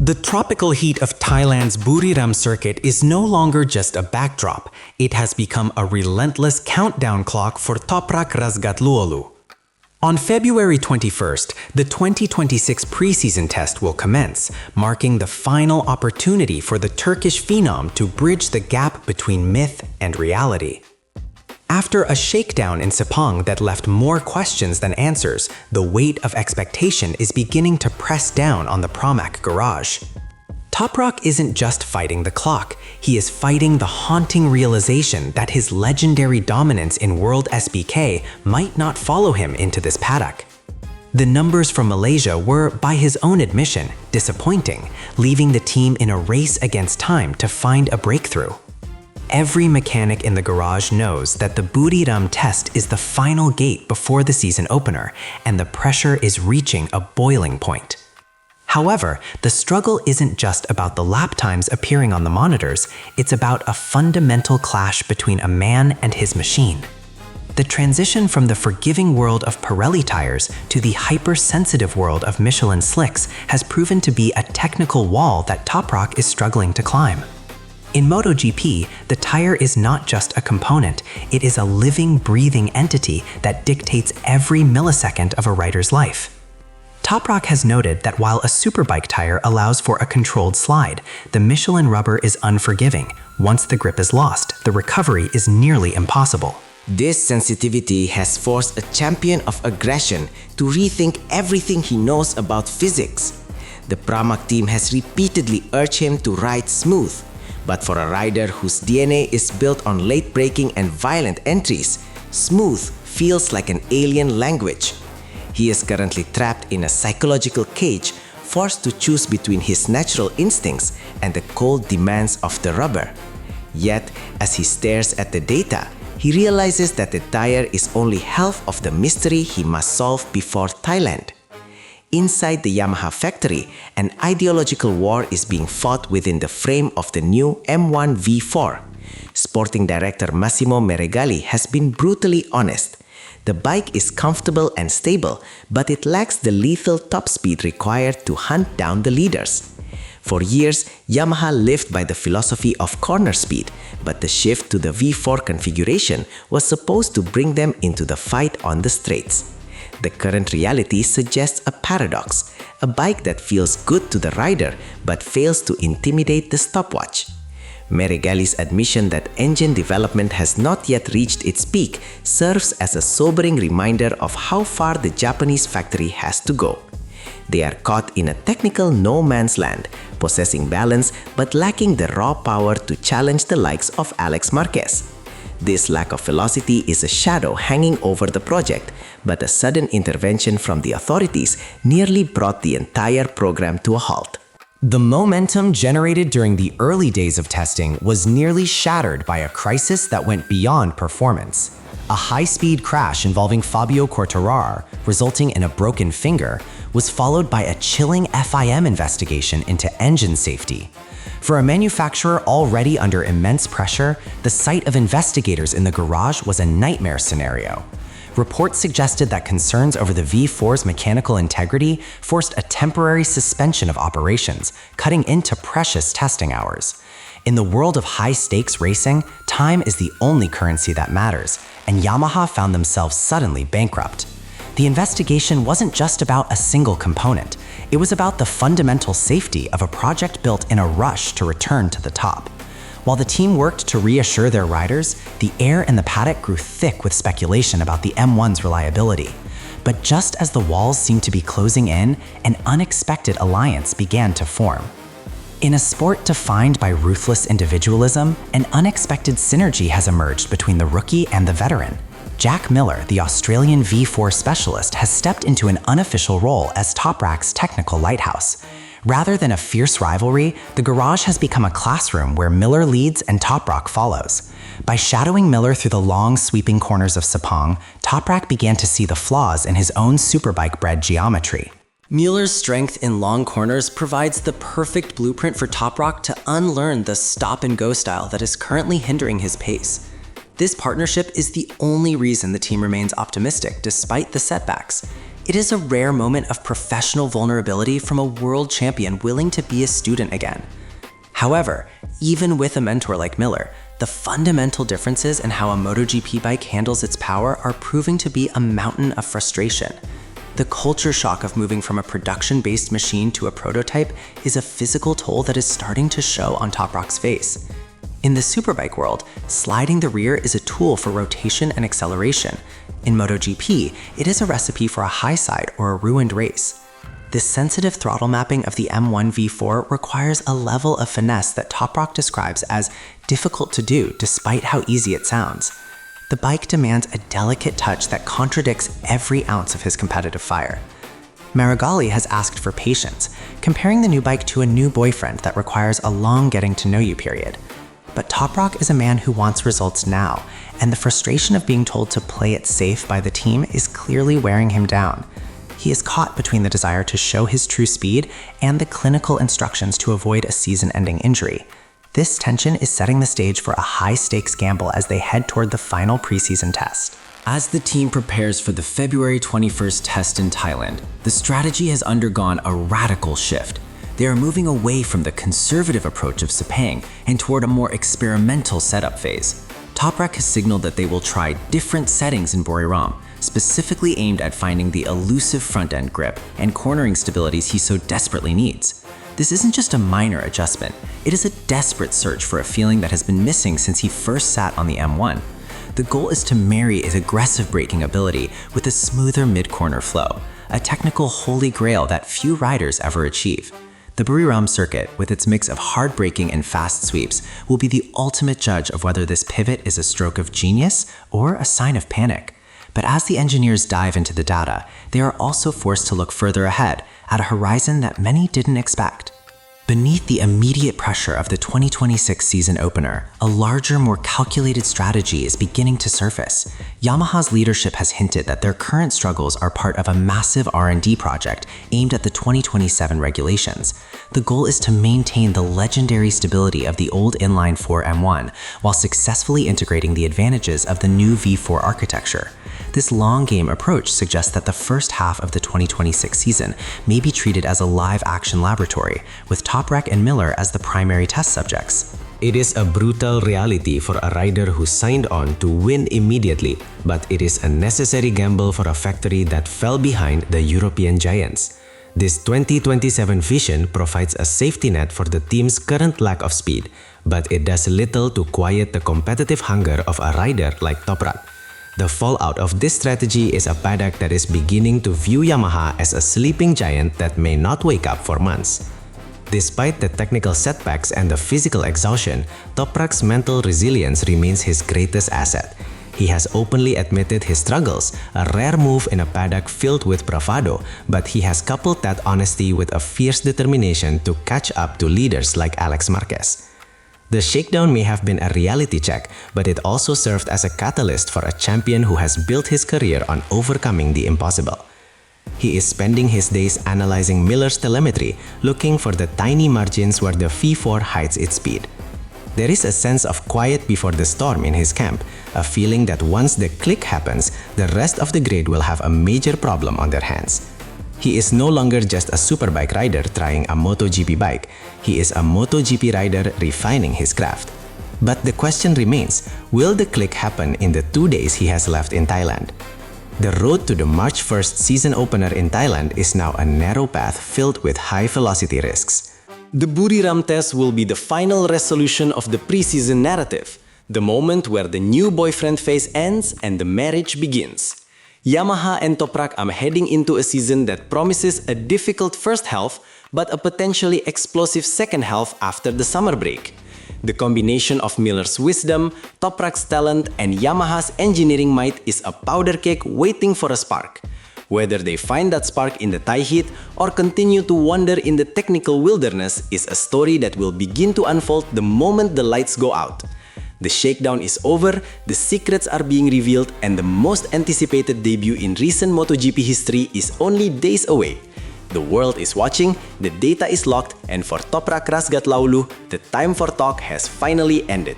The tropical heat of Thailand's Buriram circuit is no longer just a backdrop. It has become a relentless countdown clock for Toprak Razgatlioglu. On February 21st, the 2026 preseason test will commence, marking the final opportunity for the Turkish phenom to bridge the gap between myth and reality. After a shakedown in Sepang that left more questions than answers, the weight of expectation is beginning to press down on the Pramac garage. Toprak isn't just fighting the clock, he is fighting the haunting realization that his legendary dominance in World SBK might not follow him into this paddock. The numbers from Malaysia were, by his own admission, disappointing, leaving the team in a race against time to find a breakthrough. Every mechanic in the garage knows that the Buriram test is the final gate before the season opener, and the pressure is reaching a boiling point. However, the struggle isn't just about the lap times appearing on the monitors, it's about a fundamental clash between a man and his machine. The transition from the forgiving world of Pirelli tires to the hypersensitive world of Michelin slicks has proven to be a technical wall that Toprak is struggling to climb. In MotoGP, the tire is not just a component, it is a living, breathing entity that dictates every millisecond of a rider's life. Toprak has noted that while a superbike tire allows for a controlled slide, the Michelin rubber is unforgiving. Once the grip is lost, the recovery is nearly impossible. This sensitivity has forced a champion of aggression to rethink everything he knows about physics. The Pramac team has repeatedly urged him to ride smooth. But for a rider whose DNA is built on late braking and violent entries, smooth feels like an alien language. He is currently trapped in a psychological cage, forced to choose between his natural instincts and the cold demands of the rubber. Yet, as he stares at the data, he realizes that the tire is only half of the mystery he must solve before Thailand. Inside the Yamaha factory, an ideological war is being fought within the frame of the new M1 V4. Sporting director Massimo Meregali has been brutally honest. The bike is comfortable and stable, but it lacks the lethal top speed required to hunt down the leaders. For years, Yamaha lived by the philosophy of corner speed, but the shift to the V4 configuration was supposed to bring them into the fight on the straights. The current reality suggests a paradox, a bike that feels good to the rider but fails to intimidate the stopwatch. Meregali's admission that engine development has not yet reached its peak serves as a sobering reminder of how far the Japanese factory has to go. They are caught in a technical no man's land, possessing balance but lacking the raw power to challenge the likes of Alex Marquez. This lack of velocity is a shadow hanging over the project, but a sudden intervention from the authorities nearly brought the entire program to a halt. The momentum generated during the early days of testing was nearly shattered by a crisis that went beyond performance. A high-speed crash involving Fabio Quartararo, resulting in a broken finger, was followed by a chilling FIM investigation into engine safety. For a manufacturer already under immense pressure, the sight of investigators in the garage was a nightmare scenario. Reports suggested that concerns over the V4's mechanical integrity forced a temporary suspension of operations, cutting into precious testing hours. In the world of high-stakes racing, time is the only currency that matters, and Yamaha found themselves suddenly bankrupt. The investigation wasn't just about a single component. It was about the fundamental safety of a project built in a rush to return to the top. While the team worked to reassure their riders, the air in the paddock grew thick with speculation about the M1's reliability. But just as the walls seemed to be closing in, an unexpected alliance began to form. In a sport defined by ruthless individualism, an unexpected synergy has emerged between the rookie and the veteran. Jack Miller, the Australian V4 specialist, has stepped into an unofficial role as Toprak's technical lighthouse. Rather than a fierce rivalry, the garage has become a classroom where Miller leads and Toprak follows. By shadowing Miller through the long, sweeping corners of Sepang, Toprak began to see the flaws in his own superbike-bred geometry. Muller's strength in long corners provides the perfect blueprint for Toprak to unlearn the stop-and-go style that is currently hindering his pace. This partnership is the only reason the team remains optimistic despite the setbacks. It is a rare moment of professional vulnerability from a world champion willing to be a student again. However, even with a mentor like Miller, the fundamental differences in how a MotoGP bike handles its power are proving to be a mountain of frustration. The culture shock of moving from a production-based machine to a prototype is a physical toll that is starting to show on Toprak's face. In the superbike world, sliding the rear is a tool for rotation and acceleration. In MotoGP, it is a recipe for a high side or a ruined race. The sensitive throttle mapping of the M1 V4 requires a level of finesse that Toprak describes as difficult to do despite how easy it sounds. The bike demands a delicate touch that contradicts every ounce of his competitive fire. Marigali has asked for patience, comparing the new bike to a new boyfriend that requires a long getting-to-know-you period. But Toprak is a man who wants results now, and the frustration of being told to play it safe by the team is clearly wearing him down. He is caught between the desire to show his true speed and the clinical instructions to avoid a season-ending injury. This tension is setting the stage for a high-stakes gamble as they head toward the final preseason test. As the team prepares for the February 21st test in Thailand, the strategy has undergone a radical shift. They are moving away from the conservative approach of Sepang and toward a more experimental setup phase. Toprak has signaled that they will try different settings in Buriram, specifically aimed at finding the elusive front-end grip and cornering stabilities he so desperately needs. This isn't just a minor adjustment, it is a desperate search for a feeling that has been missing since he first sat on the M1. The goal is to marry his aggressive braking ability with a smoother mid-corner flow, a technical holy grail that few riders ever achieve. The Buriram circuit, with its mix of hard braking and fast sweeps, will be the ultimate judge of whether this pivot is a stroke of genius or a sign of panic. But as the engineers dive into the data, they are also forced to look further ahead, at a horizon that many didn't expect. Beneath the immediate pressure of the 2026 season opener, a larger, more calculated strategy is beginning to surface. Yamaha's leadership has hinted that their current struggles are part of a massive R&D project aimed at the 2027 regulations. The goal is to maintain the legendary stability of the old inline-4 M1 while successfully integrating the advantages of the new V4 architecture. This long-game approach suggests that the first half of the 2026 season may be treated as a live-action laboratory, with Toprak and Miller as the primary test subjects. It is a brutal reality for a rider who signed on to win immediately, but it is a necessary gamble for a factory that fell behind the European giants. This 2027 vision provides a safety net for the team's current lack of speed, but it does little to quiet the competitive hunger of a rider like Toprak. The fallout of this strategy is a paddock that is beginning to view Yamaha as a sleeping giant that may not wake up for months. Despite the technical setbacks and the physical exhaustion, Toprak's mental resilience remains his greatest asset. He has openly admitted his struggles, a rare move in a paddock filled with bravado, but he has coupled that honesty with a fierce determination to catch up to leaders like Alex Marquez. The shakedown may have been a reality check, but it also served as a catalyst for a champion who has built his career on overcoming the impossible. He is spending his days analyzing Miller's telemetry, looking for the tiny margins where the V4 hides its speed. There is a sense of quiet before the storm in his camp, a feeling that once the click happens, the rest of the grid will have a major problem on their hands. He is no longer just a superbike rider trying a MotoGP bike, he is a MotoGP rider refining his craft. But the question remains, will the click happen in the 2 days he has left in Thailand? The road to the March 1st season opener in Thailand is now a narrow path filled with high-velocity risks. The Buriram test will be the final resolution of the preseason narrative, the moment where the new boyfriend phase ends and the marriage begins. Yamaha and Toprak are heading into a season that promises a difficult first half, but a potentially explosive second half after the summer break. The combination of Miller's wisdom, Toprak's talent, and Yamaha's engineering might is a powder cake waiting for a spark. Whether they find that spark in the Thai heat or continue to wander in the technical wilderness is a story that will begin to unfold the moment the lights go out. The shakedown is over, the secrets are being revealed, and the most anticipated debut in recent MotoGP history is only days away. The world is watching, the data is locked, and for Toprak Razgatlioglu, the time for talk has finally ended.